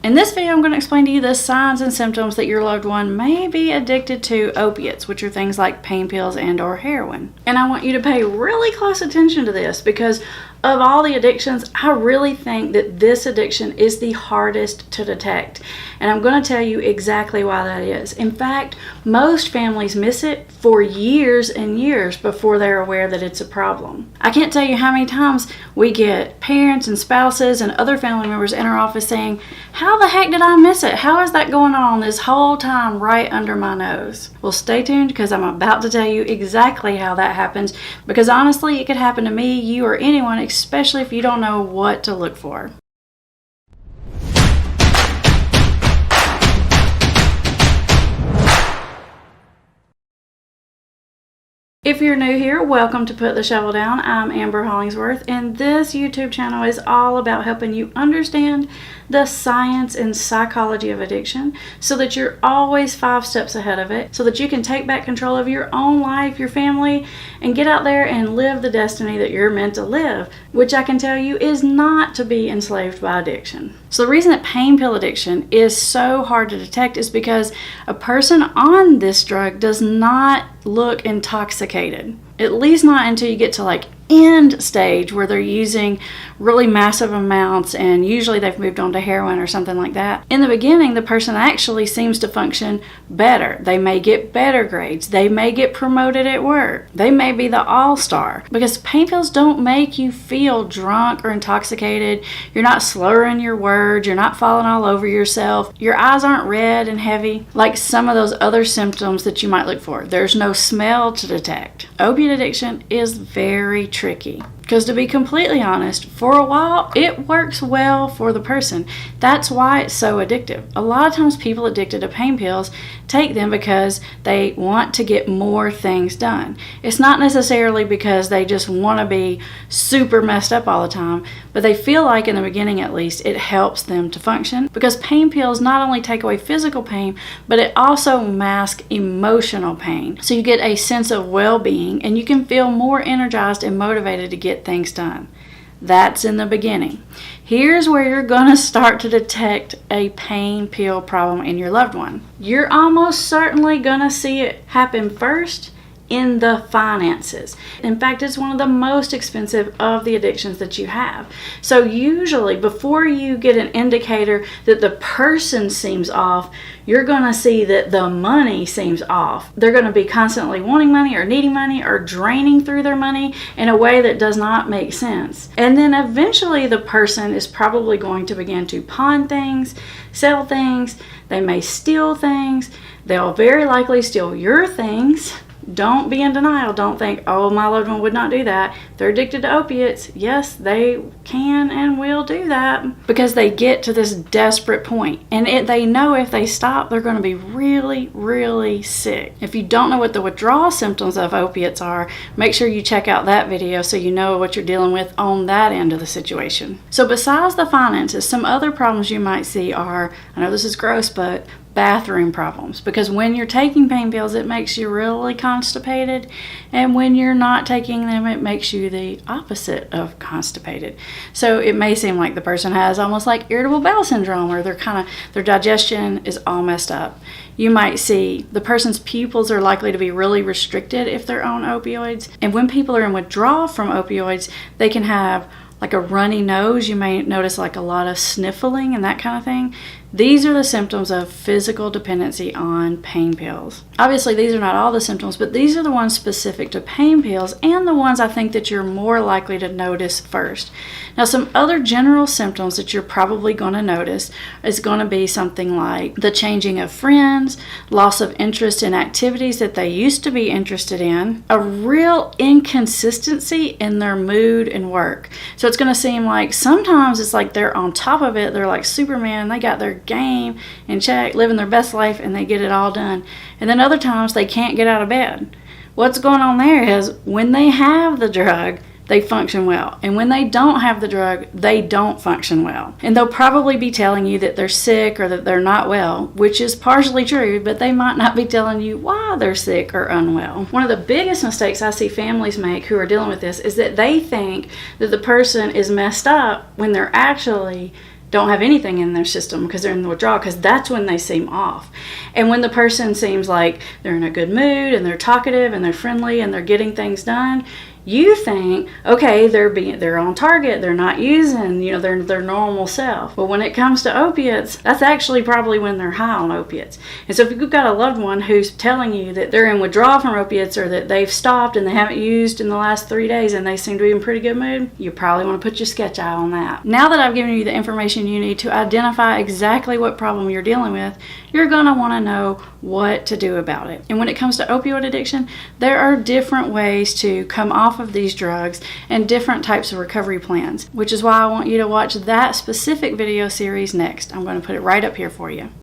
In this video, I'm going to explain to you the signs and symptoms that your loved one may be addicted to opiates, which are things like pain pills and or heroin. And I want you to pay really close attention to this because of all the addictions, I really think that this addiction is the hardest to detect. And I'm going to tell you exactly why that is. In fact, most families miss it for years and years before they're aware that it's a problem. I can't tell you how many times we get parents and spouses and other family members in our office saying, "How the heck did I miss it? How is that going on this whole time right under my nose?" Well, stay tuned because I'm about to tell you exactly how that happens, because honestly, it could happen to me, you, or anyone, especially if you don't know what to look for. If you're new here, welcome to Put the Shovel Down. I'm Amber Hollingsworth, and this YouTube channel is all about helping you understand the science and psychology of addiction so that you're always 5 steps ahead of it, so that you can take back control of your own life, your family, and get out there and live the destiny that you're meant to live, which I can tell you is not to be enslaved by addiction. So the reason that pain pill addiction is so hard to detect is because a person on this drug does not look intoxicated, at least not until you get to like end stage where they're using really massive amounts, and usually they've moved on to heroin or something like that. In the beginning, the person actually seems to function better. They may get better grades. They may get promoted at work. They may be the all-star, because pain pills don't make you feel drunk or intoxicated. You're not slurring your words. You're not falling all over yourself. Your eyes aren't red and heavy like some of those other symptoms that you might look for. There's no smell to detect. Opiate addiction is very tricky, because to be completely honest, for a while it works well for the person. That's why it's so addictive. A lot of times people addicted to pain pills take them because they want to get more things done. It's not necessarily because they just want to be super messed up all the time, but they feel like, in the beginning at least, it helps them to function, because pain pills not only take away physical pain, but it also masks emotional pain. So you get a sense of well-being and you can feel more energized and motivated to get things done. That's in the beginning. Here's where you're going to start to detect a pain pill problem in your loved one. You're almost certainly going to see it happen first in the finances. In fact, it's one of the most expensive of the addictions that you have. So usually, before you get an indicator that the person seems off, you're going to see that the money seems off. They're going to be constantly wanting money or needing money or draining through their money in a way that does not make sense. And then eventually the person is probably going to begin to pawn things, sell things. They may steal things. They'll very likely steal your things. Don't be in denial. Don't think, "Oh, my loved one would not do that." They're addicted to opiates. Yes, they can and will do that, because they get to this desperate point, and they know if they stop, they're going to be really, really sick. If you don't know what the withdrawal symptoms of opiates are, make sure you check out that video so you know what you're dealing with on that end of the situation. So besides the finances, some other problems you might see are, I know this is gross, but bathroom problems, because when you're taking pain pills, it makes you really constipated, and when you're not taking them, it makes you the opposite of constipated. So it may seem like the person has almost like irritable bowel syndrome, or their digestion is all messed up. You might see the person's pupils are likely to be really restricted if they're on opioids, and when people are in withdrawal from opioids, they can have like a runny nose. You may notice like a lot of sniffling and that kind of thing. These are the symptoms of physical dependency on pain pills. Obviously, these are not all the symptoms, but these are the ones specific to pain pills and the ones I think that you're more likely to notice first. Now, some other general symptoms that you're probably going to notice is going to be something like the changing of friends, loss of interest in activities that they used to be interested in, a real inconsistency in their mood and work. So it's going to seem like sometimes it's like they're on top of it, they're like Superman, they got their game in check, living their best life, and they get it all done. And then other times they can't get out of bed. What's going on there is when they have the drug, they function well. And when they don't have the drug, they don't function well. And they'll probably be telling you that they're sick or that they're not well, which is partially true, but they might not be telling you why they're sick or unwell. One of the biggest mistakes I see families make who are dealing with this is that they think that the person is messed up when they're actually don't have anything in their system because they're in the withdrawal, because that's when they seem off. And when the person seems like they're in a good mood and they're talkative and they're friendly and they're getting things done, you think, okay, they're on target, they're not using, their normal self. But when it comes to opiates, that's actually probably when they're high on opiates. And so if you've got a loved one who's telling you that they're in withdrawal from opiates, or that they've stopped and they haven't used in the last 3 days and they seem to be in pretty good mood, you probably want to put your sketch eye on that. Now that I've given you the information you need to identify exactly what problem you're dealing with, you're going to want to know what to do about it. And when it comes to opioid addiction, there are different ways to come off of these drugs and different types of recovery plans, which is why I want you to watch that specific video series next. I'm going to put it right up here for you.